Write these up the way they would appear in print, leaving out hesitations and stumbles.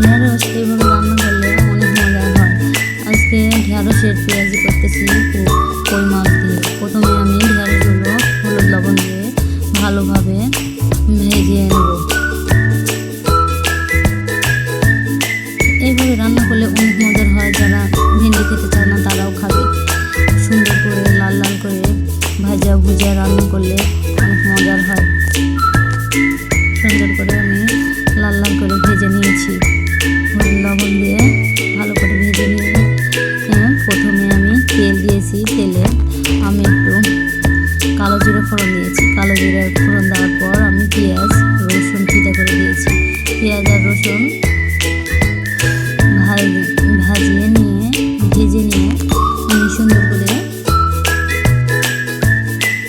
ঢেঁড়স এইভাবে রান্না করলে অনেক মজা হয়। আজকে ঢেঁড়সের পেঁয়াজি করতেছি কই মাছ দিয়ে। প্রথমে আমি ঢেঁড়সগুলো হলুদ লবণ দিয়ে ভালোভাবে ভেজে নেব। এইভাবে রান্না করলে অনেক মজার হয়। যারা ভেন্ডি খেতে চায় না তারাও খাবে। সুন্দর করে লাল লাল করে ভুজিয়া রান্না করলে অনেক মজার হয়। সুন্দর করে আমি লাল লাল করে ভেজে নিয়েছি। হলুদ লবণ দিয়ে ভালো করে ভেজে নিয়ে প্রথমে আমি তেল দিয়েছি। তেলে আমি একটু কালো জিরে ফোড়ন দিয়েছি। কালো জিরে ফোড়ন দেওয়ার পর আমি পেঁয়াজ রসুন চিটা করে দিয়েছি। পেঁয়াজ আর রসুন ভেজে নিয়ে আমি সুন্দর করে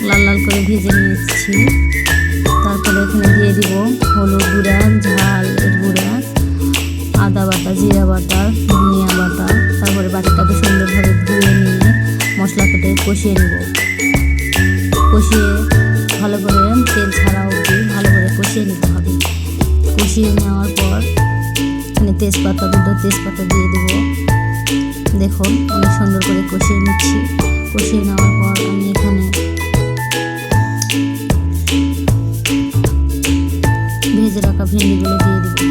লাল লাল করে ভেজে নিয়েছি। তারপরে এখানে দিয়ে দিব হলুদ গুঁড়া, ঝালের গুঁড়া, আদা বাটা, জিরা বাটা, ধনিয়া বাটা। তারপরে বাটিটাকে সুন্দরভাবে ধুয়ে নিয়ে মশলা কেটে কষিয়ে নেব। কষিয়ে ভালো করে তেল ছাড়া অবধি ভালো করে কষিয়ে নিতে হবে। কষিয়ে নেওয়ার পর এখানে দুটো তেজপাতা দিয়ে দেবো। দেখুন অনেক সুন্দর করে কষিয়ে নিচ্ছি। কষিয়ে নেওয়ার পর আমি এখানে ভেজে রাখা ভেন্ডিগুলো দিয়ে দেবো।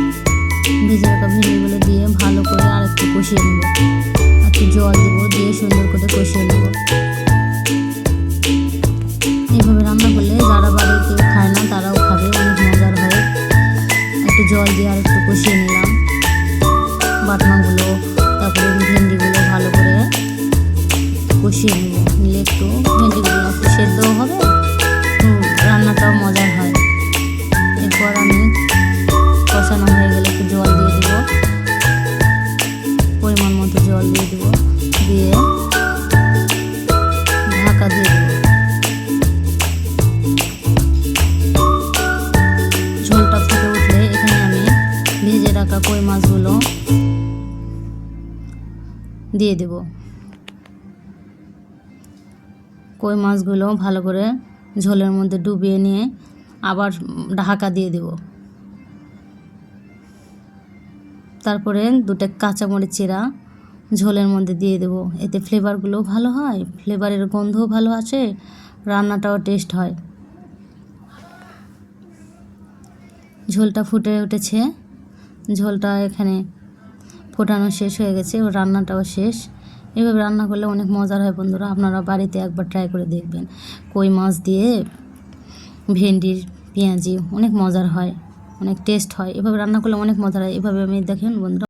ভেজে রাখা ভেন্ডিগুলো দিয়ে ভালো করে আর একটু কষিয়ে নেব। একটু জল দেবো, দিয়ে সুন্দর করে কষিয়ে নেব। এইভাবে রান্না করলে যারা বাড়িতে খায় না তারাও খাবে, অনেক মজার হয়। একটু জল দিয়ে আর একটু কষিয়ে নিলাম বাটনাগুলো। তারপরে ভেন্ডিগুলো ভালো করে কষিয়ে নেব। নিলে একটু ভেন্ডিগুলো একটু সেদ্ধও হবে, রান্নাটাও মজার হয়। এরপর আমি কষানো হয়ে গেলে একটু জল দিয়ে দেবো, পরিমাণ মতো জল দিয়ে দেবো। দিয়ে ঢাকা দিয়ে দেবো। ঝোলটা ফুটে উঠলে এখানে আমি ভেজে রাখা কই মাছগুলো দিয়ে দেব। কই মাছগুলো ভালো করে ঝোলের মধ্যে ডুবিয়ে নিয়ে আবার ঢাকা দিয়ে দেব। তারপরে দুটো কাঁচামরিচ চিরা ঝোলের মধ্যে দিয়ে দেব। এতে ফ্লেভারগুলো ভালো হয়, ফ্লেভারের গন্ধও ভালো আছে, রান্নাটাও টেস্ট হয়। ঝোলটা ফুটে উঠেছে। ঝোলটা এখানে ফোটানো শেষ হয়ে গেছে, ও রান্নাটাও শেষ। এভাবে রান্না করলে অনেক মজার হয় বন্ধুরা। আপনারা বাড়িতে একবার ট্রাই করে দেখবেন। কই মাছ দিয়ে ভেন্ডির পেঁয়াজি অনেক মজার হয়, অনেক টেস্ট হয়। এভাবে রান্না করলে অনেক মজার হয়। এভাবে আমি দেখেন বন্ধুরা।